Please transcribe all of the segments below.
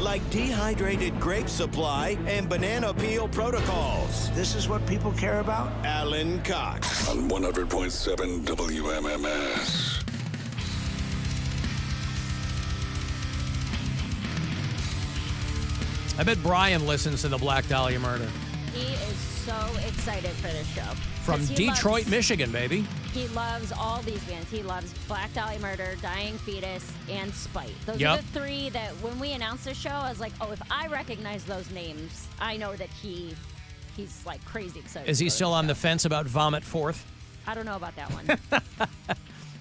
like dehydrated grape supply and banana peel protocols. This is what people care about? Alan Cox. On 100.7 WMMS. I bet Brian listens to the Black Dahlia Murder. He is so excited for this show. From Detroit, Michigan, baby. He loves all these bands. He loves Black Dahlia Murder, Dying Fetus, and Spite. Those are the three that when we announced this show, I was like, oh, if I recognize those names, I know that he's like crazy excited. Is he still on the fence about Vomit Forth? I don't know about that one.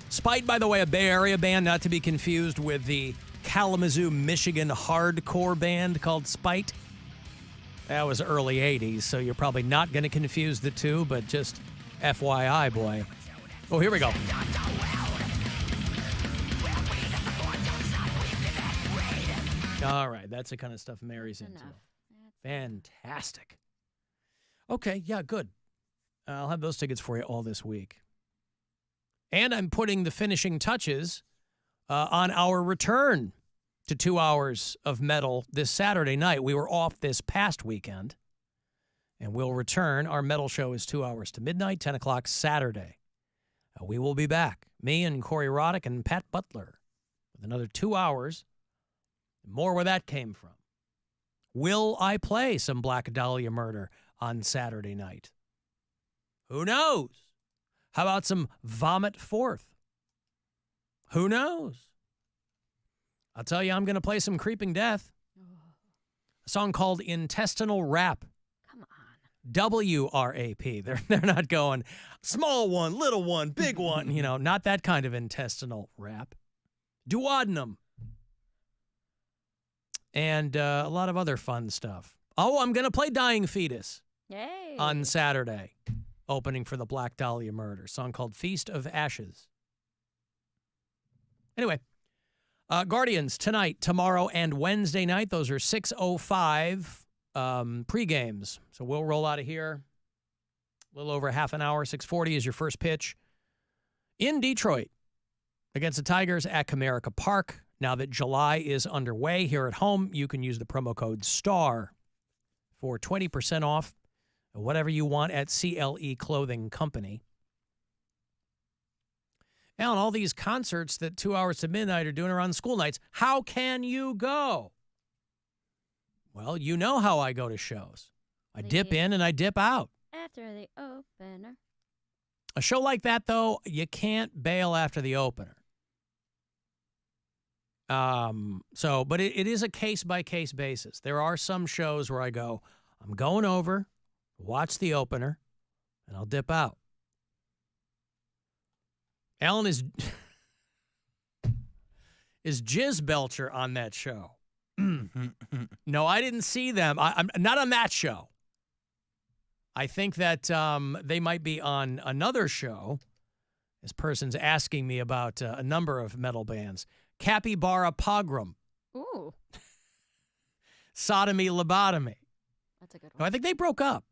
Spite, by the way, a Bay Area band, not to be confused with the Kalamazoo, Michigan hardcore band called Spite. That was early 80s, so you're probably not going to confuse the two, but just FYI, boy. Oh, here we go. All right, that's the kind of stuff Mary's into. Fantastic. Okay, yeah, good. I'll have those tickets for you all this week. And I'm putting the finishing touches on our return to 2 hours of metal this Saturday night. We were off this past weekend, and we'll return. Our metal show is 2 hours to midnight, 10 o'clock Saturday. We will be back, me and Corey Roddick and Pat Butler, with another 2 hours. More where that came from. Will I play some Black Dahlia Murder on Saturday night? Who knows? How about some Vomit Forth? Who knows? I'll tell you, I'm going to play some Creeping Death. A song called Intestinal Rap. Come on. W-R-A-P. They're not going small one, little one, big one. You know, not that kind of intestinal rap. Duodenum. And a lot of other fun stuff. Oh, I'm going to play Dying Fetus. Yay. On Saturday, opening for the Black Dahlia Murder. A song called Feast of Ashes. Anyway. Guardians tonight, tomorrow, and Wednesday night. Those are 6:05 pre-games. So we'll roll out of here a little over half an hour. 6:40 is your first pitch in Detroit against the Tigers at Comerica Park. Now that July is underway here at home, you can use the promo code STAR for 20% off whatever you want at CLE Clothing Company. Alan, all these concerts that 2 hours to midnight are doing around school nights, how can you go? Well, you know how I go to shows. I dip in and I dip out. After the opener. A show like that, though, you can't bail after the opener. But it is a case-by-case basis. There are some shows where I go, I'm going over, watch the opener, and I'll dip out. Alan is Jizz Belcher on that show. No, I didn't see them. I'm not on that show. I think that they might be on another show. This person's asking me about a number of metal bands. Capybara Pogrom. Ooh. Sodomy Lobotomy. That's a good No, one. I think they broke up.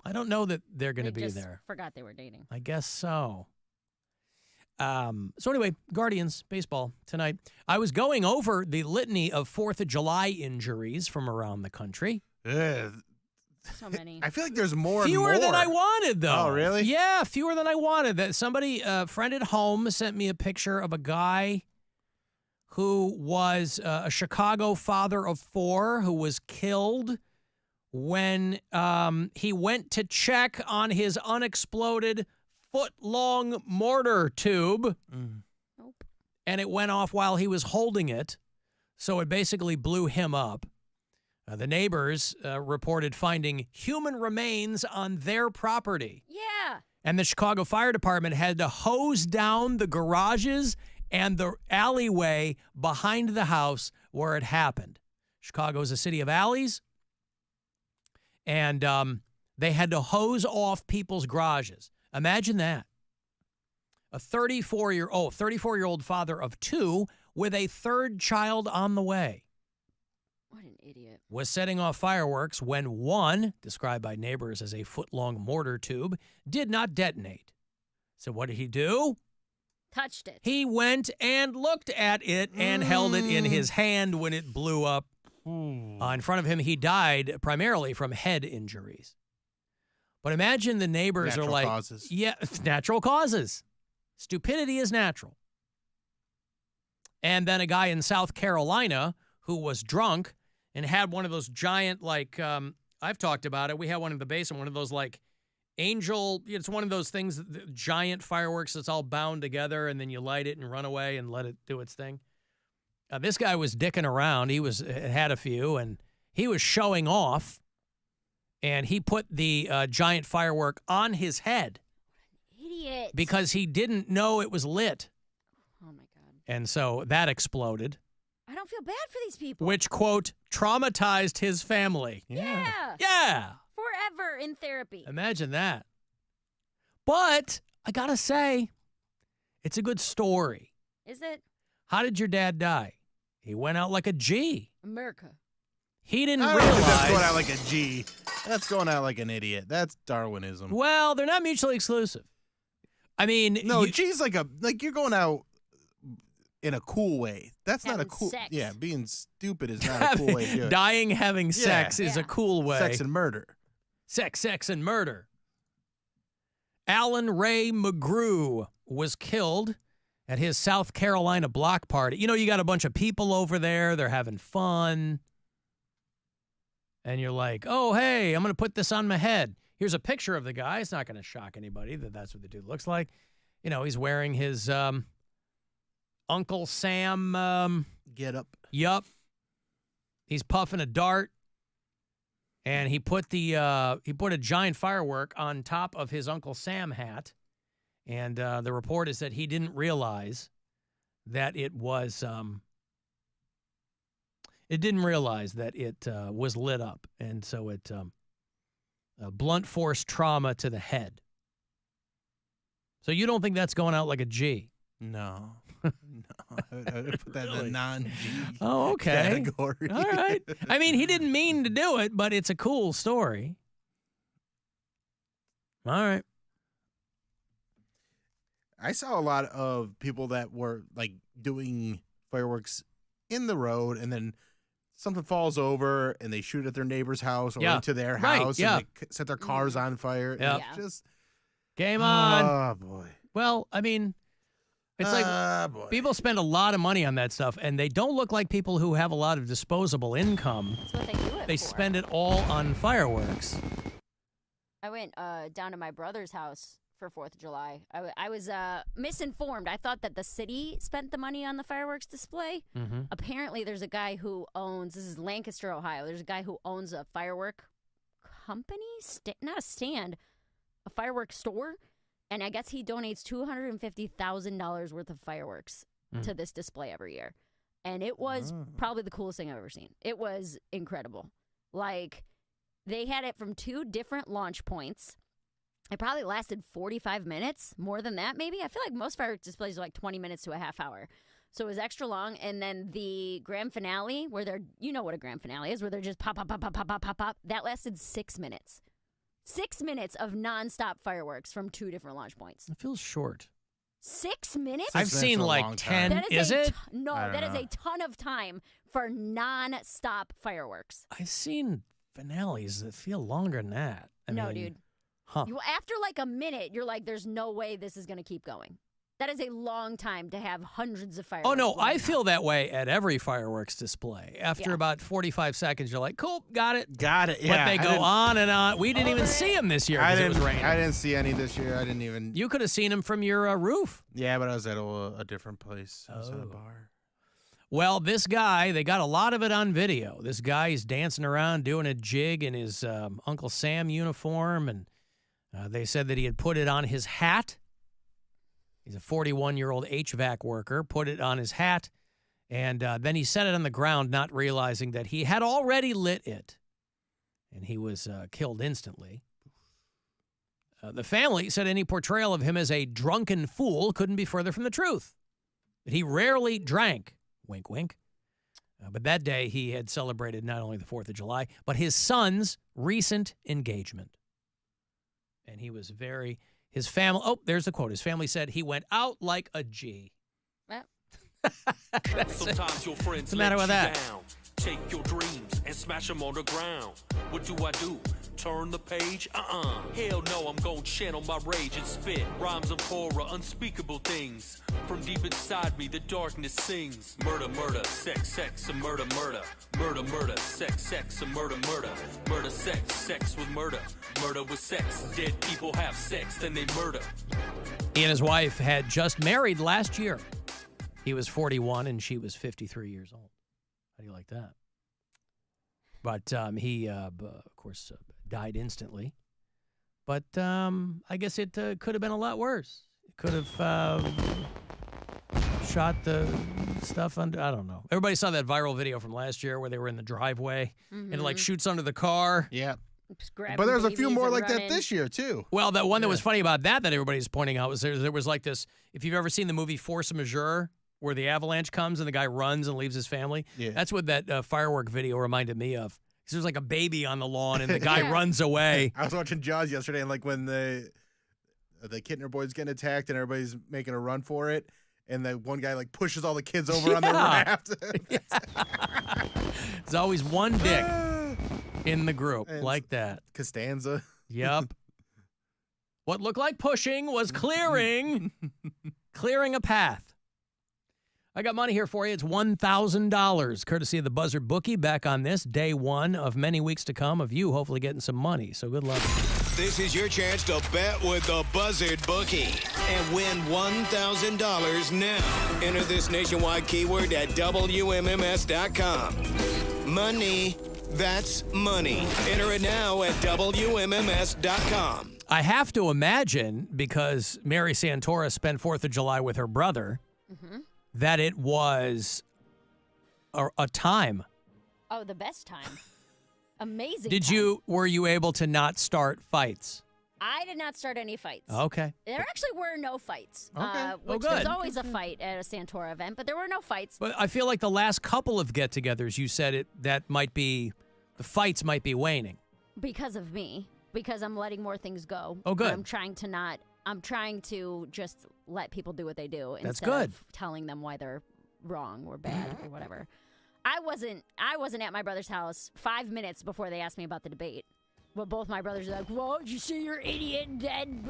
I don't know that they're going to be just there. Forgot they were dating. I guess so. So anyway, Guardians baseball tonight. I was going over the litany of 4th of July injuries from around the country. So many. I feel like there's more Fewer and more. than I wanted, though. Oh, really? Yeah, fewer than I wanted. That somebody, a friend at home, sent me a picture of a guy who was a Chicago father of 4 who was killed when he went to check on his unexploded foot-long mortar tube. Nope. And it went off while he was holding it, so it basically blew him up. The neighbors reported finding human remains on their property. Yeah. And the Chicago Fire Department had to hose down the garages and the alleyway behind the house where it happened. Chicago is a city of alleys, and they had to hose off people's garages. Imagine that. A 34-year-old father of 2 with a 3rd child on the way. What an idiot. Was setting off fireworks when one, described by neighbors as a foot-long mortar tube, did not detonate. So what did he do? Touched it. He went and looked at it and held it in his hand when it blew up. In front of him, he died primarily from head injuries. But imagine the neighbors Natural are like, causes. yeah, natural causes. Stupidity is natural. And then a guy in South Carolina who was drunk and had one of those giant, like, I've talked about it. We had one in the basement, one of those, like, it's one of those things, giant fireworks that's all bound together, and then you light it and run away and let it do its thing. This guy was dicking around. He had a few, and he was showing off, and he put the giant firework on his head. Idiot. Because he didn't know it was lit. Oh, my God. And so that exploded. I don't feel bad for these people. Which, quote, traumatized his family. Yeah. Yeah. Forever in therapy. Imagine that. But I got to say, it's a good story. Is it? How did your dad die? He went out like a G. America. He didn't I don't realize. think that's going out like a G. That's going out like an idiot. That's Darwinism. Well, they're not mutually exclusive. I mean, No, G's like you're going out in a cool way. That's not a Having cool. sex. Yeah, being stupid is not a cool way to do it. dying having sex is a Yeah. cool way. Sex and murder. Sex, and murder. Alan Ray McGrew was killed at his South Carolina block party. You know, you got a bunch of people over there. They're having fun. And you're like, oh, hey, I'm going to put this on my head. Here's a picture of the guy. It's not going to shock anybody that that's what the dude looks like. You know, he's wearing his Uncle Sam. Get up. Yup. He's puffing a dart. And he put a giant firework on top of his Uncle Sam hat. And the report is that he didn't realize that it was was lit up. And so it blunt force trauma to the head. So you don't think that's going out like a G? No. No. I would put that in the non-G Oh, okay. category. All right. I mean, he didn't mean to do it, but it's a cool story. All right. I saw a lot of people that were like doing fireworks in the road, and then something falls over and they shoot at their neighbor's house or Yeah. into their Right, house yeah. and they set their cars on fire. Yeah. It's just Game on. Oh boy. Well, I mean, it's like boy. people spend a lot of money on that stuff, and they don't look like people who have a lot of disposable income. That's what they do it They for. spend it all on fireworks. I went down to my brother's house for 4th of July. I was misinformed. I thought that the city spent the money on the fireworks display. Mm-hmm. Apparently, there's a guy who owns, this is Lancaster, Ohio. There's a guy who owns a firework company, not a stand, a firework store. And I guess he donates $250,000 worth of fireworks to this display every year. And it was probably the coolest thing I've ever seen. It was incredible. Like, they had it from 2 different launch points. It probably lasted 45 minutes, more than that maybe. I feel like most fireworks displays are like 20 minutes to a half hour. So it was extra long. And then the grand finale, where they're, you know what a grand finale is, where they're just pop, pop, pop, pop, pop, pop, pop, pop. That lasted 6 minutes. 6 minutes of nonstop fireworks from 2 different launch points. It feels short. 6 minutes? I've minutes seen is a like long 10. time. That Is it? No, I don't that is know. a ton of time for nonstop fireworks. I've seen finales that feel longer than that. I No, mean, dude. Huh. After like a minute, you're like, there's no way this is going to keep going. That is a long time to have hundreds of fireworks. Oh, no, I going feel off. that way at every fireworks display. After Yeah. about 45 seconds, you're like, cool, got it. Got it. Yeah. But they go on and on. We didn't even see him this year I because it didn't. was raining. I didn't see any this year. I didn't even. You could have seen him from your roof. Yeah, but I was at a different place. I was at a Oh. bar. Well, this guy, they got a lot of it on video. This guy is dancing around doing a jig in his Uncle Sam uniform, and they said that he had put it on his hat. He's a 41-year-old HVAC worker, put it on his hat, and then he set it on the ground, not realizing that he had already lit it, and he was killed instantly. The family said any portrayal of him as a drunken fool couldn't be further from the truth. That he rarely drank, wink, wink. But that day he had celebrated not only the 4th of July, but his son's recent engagement. And he was His family, oh, there's the quote. His family said he went out like a G. Well, Sometimes your friends What's the matter let with you that? down. Take your dreams and smash them on the ground. What do? Turn the page? Hell no, I'm gon' channel my rage and spit rhymes of horror, unspeakable things. From deep inside me, the darkness sings. Murder, murder, sex, sex, and murder, murder. Murder, murder, sex, sex, and murder, murder. Murder, sex, sex with murder. Murder with sex. Dead people have sex, then they murder. He and his wife had just married last year. He was 41 and she was 53 years old. How do you like that? But he, of course, died instantly. But I guess it could have been a lot worse. It could have shot the stuff under. I don't know. Everybody saw that viral video from last year where they were in the driveway and it like shoots under the car. Yeah. just grabbing But there's a few babies more and like that running. this year, too. Well, that one that was funny about that everybody's pointing out was there was like this. If you've ever seen the movie Force Majeure, where the avalanche comes and the guy runs and leaves his family, that's what that firework video reminded me of. Because there's like a baby on the lawn and the guy runs away. I was watching Jaws yesterday, and like when the Kittner boys getting attacked and everybody's making a run for it, and the one guy like pushes all the kids over on the raft. There's always one dick in the group And like that. Costanza. Yep. What looked like pushing was clearing a path. I got money here for you. It's $1,000, courtesy of the Buzzard Bookie. Back on this, day one of many weeks to come of you hopefully getting some money. So good luck. This is your chance to bet with the Buzzard Bookie and win $1,000 now. Enter this nationwide keyword at WMMS.com. Money, that's money. Enter it now at WMMS.com. I have to imagine, because Mary Santora spent 4th of July with her brother, that it was a time. Oh, the best time. Amazing. Were you able to not start fights? I did not start any fights. Okay. There actually were no fights. Okay. Which good. there's always a fight at a Santora event, but there were no fights. But I feel like the last couple of get-togethers, you said the fights might be waning. Because of me. Because I'm letting more things go. Oh, good. I'm trying to just let people do what they do That's instead good. of telling them why they're wrong or bad or whatever. I wasn't at my brother's house 5 minutes before they asked me about the debate. But both my brothers are like, "Whoa, did you see your idiot dead?"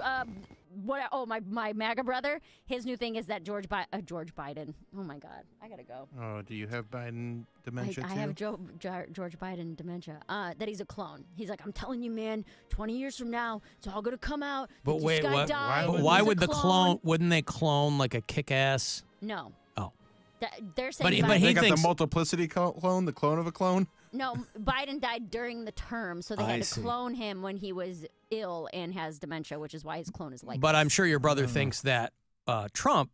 My MAGA brother. His new thing is that George Biden. Oh my God, I gotta go. Oh, do you have Biden dementia I too? have George Biden dementia. That he's a clone. He's like, I'm telling you, man. 20 years from now, it's all gonna come out. But that wait, this guy what? died, and Why he's a would the clone? Wouldn't they clone like a kick-ass? No. Oh. They're saying But he They got thinks the multiplicity clone, the clone of a clone. No, Biden died during the term, so they I had to see. clone him when he was ill and has dementia, which is why his clone is like But this. I'm sure your brother thinks that Trump,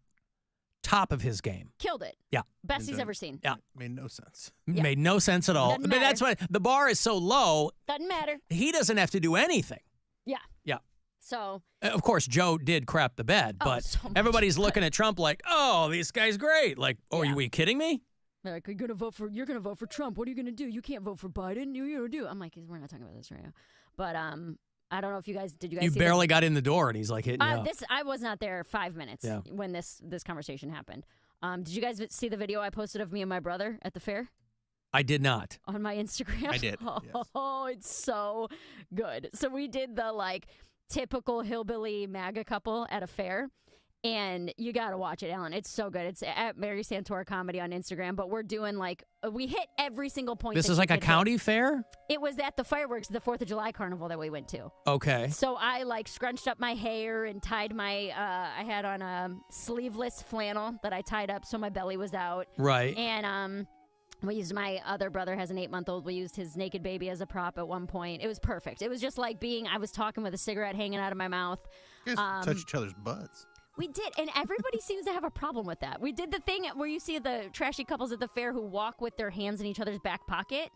top of his game. Killed it. Yeah. Best he's ever seen. Yeah. Made no sense. Yeah. Made no sense at all. Doesn't But that's why the bar is so low, Doesn't matter. he doesn't have to do anything. Yeah. Yeah. So, Of course, Joe did crap the bed, Oh, but so much. everybody's looking at Trump like, oh, this guy's great. Like, oh, Yeah. are you kidding me? they're like, you're gonna vote for Trump. What are you gonna do? You can't vote for Biden. You're gonna do. I'm like, we're not talking about this right now. But I don't know if you guys did. You guys You see barely got in the door, and he's like hitting you up. I was not there 5 minutes Yeah. when this conversation happened. Did you guys see the video I posted of me and my brother at the fair? I did not. On my Instagram. I did, Oh, yes. it's so good. So we did the typical hillbilly MAGA couple at a fair. And you got to watch it, Alan. It's so good. It's at Mary Santora Comedy on Instagram. But we're doing we hit every single point. This that is you like a could hit. county fair? It was at the fireworks, the 4th of July carnival that we went to. Okay. So I scrunched up my hair and tied my, I had on a sleeveless flannel that I tied up so my belly was out. Right. And we used my other brother has an 8-month-old. We used his naked baby as a prop at one point. It was perfect. It was just like I was talking with a cigarette hanging out of my mouth. You guys touch each other's butts. We did, and everybody seems to have a problem with that. We did the thing where you see the trashy couples at the fair who walk with their hands in each other's back pocket.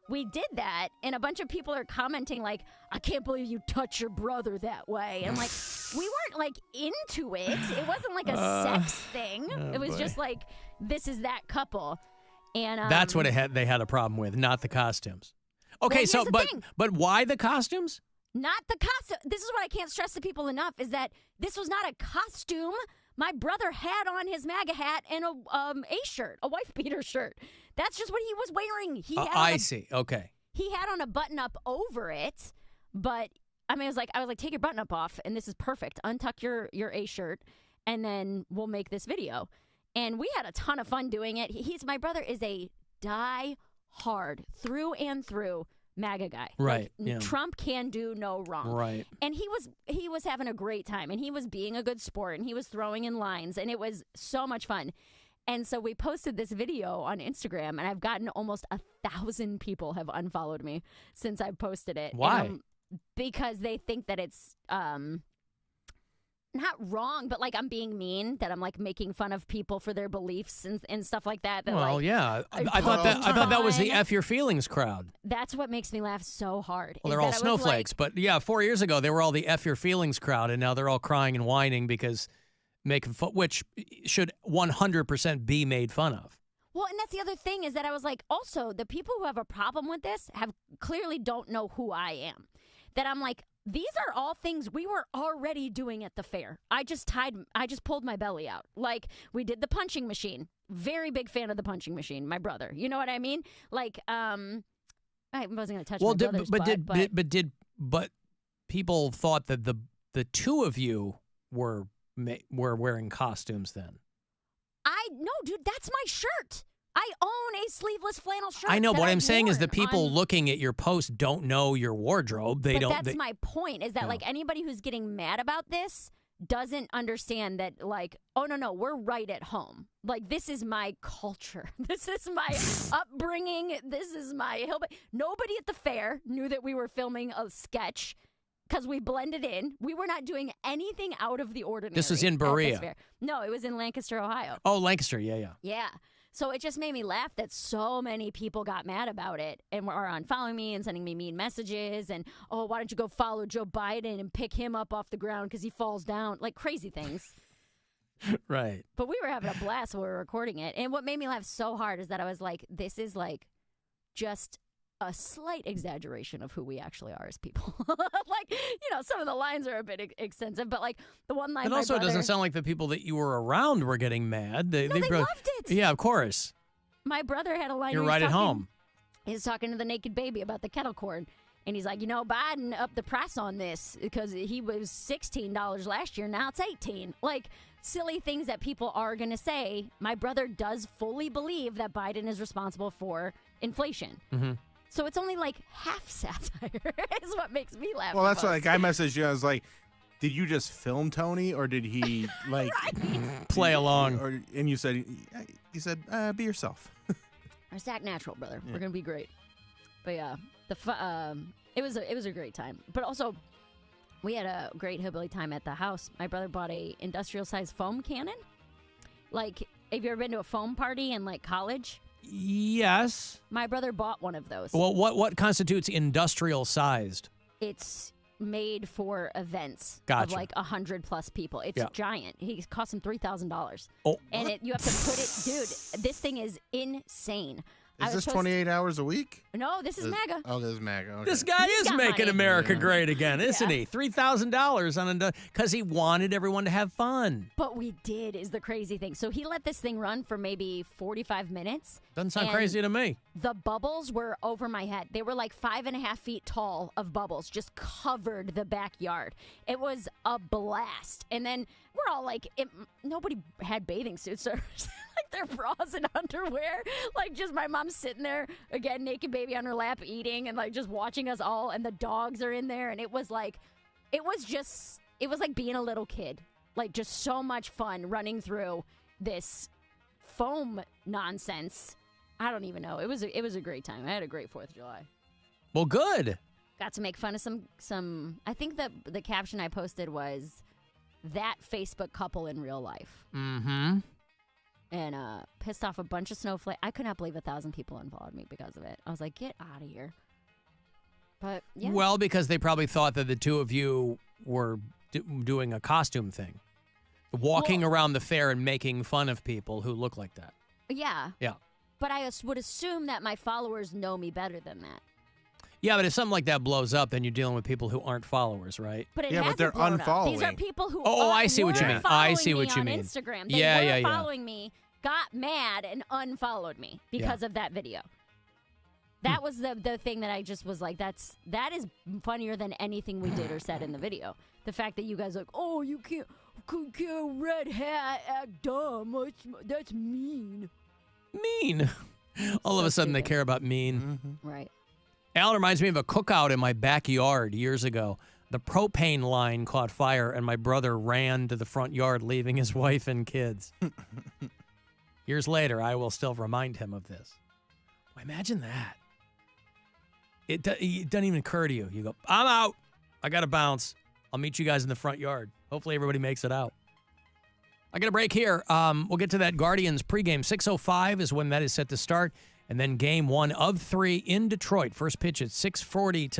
We did that, and a bunch of people are commenting I can't believe you touch your brother that way. And we weren't into it. It wasn't like a sex thing. It was boy. just this is that couple. And That's what they had a problem with, not the costumes. Okay, Well, so here's the thing. but why the costumes? Not the costume. This is what I can't stress to people enough, is that this was not a costume. My brother had on his MAGA hat and a shirt, a wife beater shirt. That's just what he was wearing. I see. Okay. He had on a button up over it, but I mean, I was like, take your button up off, and this is perfect. Untuck your A shirt, and then we'll make this video. And we had a ton of fun doing it. My brother is a die-hard, through and through MAGA guy. Right. Like, Trump can do no wrong. Right. And he was having a great time, and he was being a good sport, and he was throwing in lines, and it was so much fun. And so we posted this video on Instagram, and I've gotten almost 1,000 people have unfollowed me since I posted it. Why? Because they think that it's not wrong, but like I'm being mean, that I'm like making fun of people for their beliefs and stuff like that. Well, yeah. I thought that was the F your feelings crowd. That's what makes me laugh so hard. Well, they're all snowflakes, but yeah, 4 years ago they were all the F your feelings crowd, and now they're all crying and whining because making fun, which should 100% be made fun of. Well, and that's the other thing, is that I was like, also the people who have a problem with this clearly don't know who I am. That I'm like, these are all things we were already doing at the fair. I just pulled my belly out. Like, we did the punching machine. Very big fan of the punching machine, my brother. You know what I mean? Like, I wasn't going to touch my brother's butt, but people thought that the two of you were wearing costumes then. No, dude, that's my shirt. I own a sleeveless flannel shirt. I know, but what I'm saying is the the people looking at your post don't know your wardrobe. That's my point, is that like anybody who's getting mad about this doesn't understand that, like, oh, no, we're right at home. Like, this is my culture. This is my upbringing. This is my nobody at the fair knew that we were filming a sketch because we blended in. We were not doing anything out of the ordinary. This was in Berea. No, it was in Lancaster, Ohio. Oh, Lancaster, yeah. Yeah. So it just made me laugh that so many people got mad about it and are unfollowing me and sending me mean messages and, oh, why don't you go follow Joe Biden and pick him up off the ground because he falls down, like crazy things. Right. But we were having a blast while we were recording it. And what made me laugh so hard is that I was like, this is like just a slight exaggeration of who we actually are as people. Like, some of the lines are a bit extensive, but like the one line. It also doesn't sound like the people that you were around were getting mad. They loved it. Yeah, of course. My brother had a line. You're right at home. He's talking to the naked baby about the kettle corn. And he's like, Biden upped the price on this because he was $16 last year. Now it's $18. Like, silly things that people are going to say. My brother does fully believe that Biden is responsible for inflation. Mm-hmm. So it's only like half satire is what makes me laugh. Well, that's like I messaged you. I was like, did you just film Tony or did he like play along? And you said, be yourself. Or act natural, brother. Yeah. We're going to be great. But yeah, it was a great time. But also, we had a great hillbilly time at the house. My brother bought a industrial sized foam cannon. Like, have you ever been to a foam party in like college? Yes. My brother bought one of those. Well, what constitutes industrial sized? It's made for events of like 100+ people. It's giant. He cost him $3,000. Oh, and you have to put it, dude. This thing is insane. Is this 28 hours a week? No, this is MAGA. Oh, this is MAGA. Okay. This guy is making America great again, isn't he? $3,000 on because he wanted everyone to have fun. But we did is the crazy thing. So he let this thing run for maybe 45 minutes. Doesn't sound crazy to me. The bubbles were over my head. They were like 5.5 feet tall of bubbles, just covered the backyard. It was a blast. And then we're all like, nobody had bathing suits or like their bras and underwear. Like just my mom's sitting there, again, naked baby on her lap eating and like just watching us all. And the dogs are in there. And it was like being a little kid. Like just so much fun running through this foam nonsense. I don't even know. It was a great time. I had a great 4th of July. Well, good. Got to make fun of some. I think that the caption I posted was that Facebook couple in real life. Mm-hmm. And pissed off a bunch of snowflakes. I could not believe 1,000 people unfollowed me because of it. I was like, get out of here. But yeah. Well, because they probably thought that the two of you were doing a costume thing, walking around the fair and making fun of people who look like that. Yeah. Yeah. But I would assume that my followers know me better than that. Yeah, but if something like that blows up, then you're dealing with people who aren't followers, right? But it Yeah, but hasn't they're blown up. unfollowing. These are people who I see what you were mean. I see following what me you mean. on Instagram. They Yeah, were yeah, yeah. following me, got mad, and unfollowed me because of that video. That was the thing that I just was like, that is funnier than anything we did or said in the video. The fact that you guys are like, oh, you can't red hat act dumb. That's mean. Mean. All of a sudden, they care about mean. Right. Al reminds me of a cookout in my backyard years ago. The propane line caught fire, and my brother ran to the front yard, leaving his wife and kids. Years later, I will still remind him of this. Well, imagine that. It doesn't even occur to you. You go, I'm out. I got to bounce. I'll meet you guys in the front yard. Hopefully everybody makes it out. I got a break here. We'll get to that Guardians pregame. 6:05 is when that is set to start. And then game 1 of 3 in Detroit. First pitch at 6:40 tonight.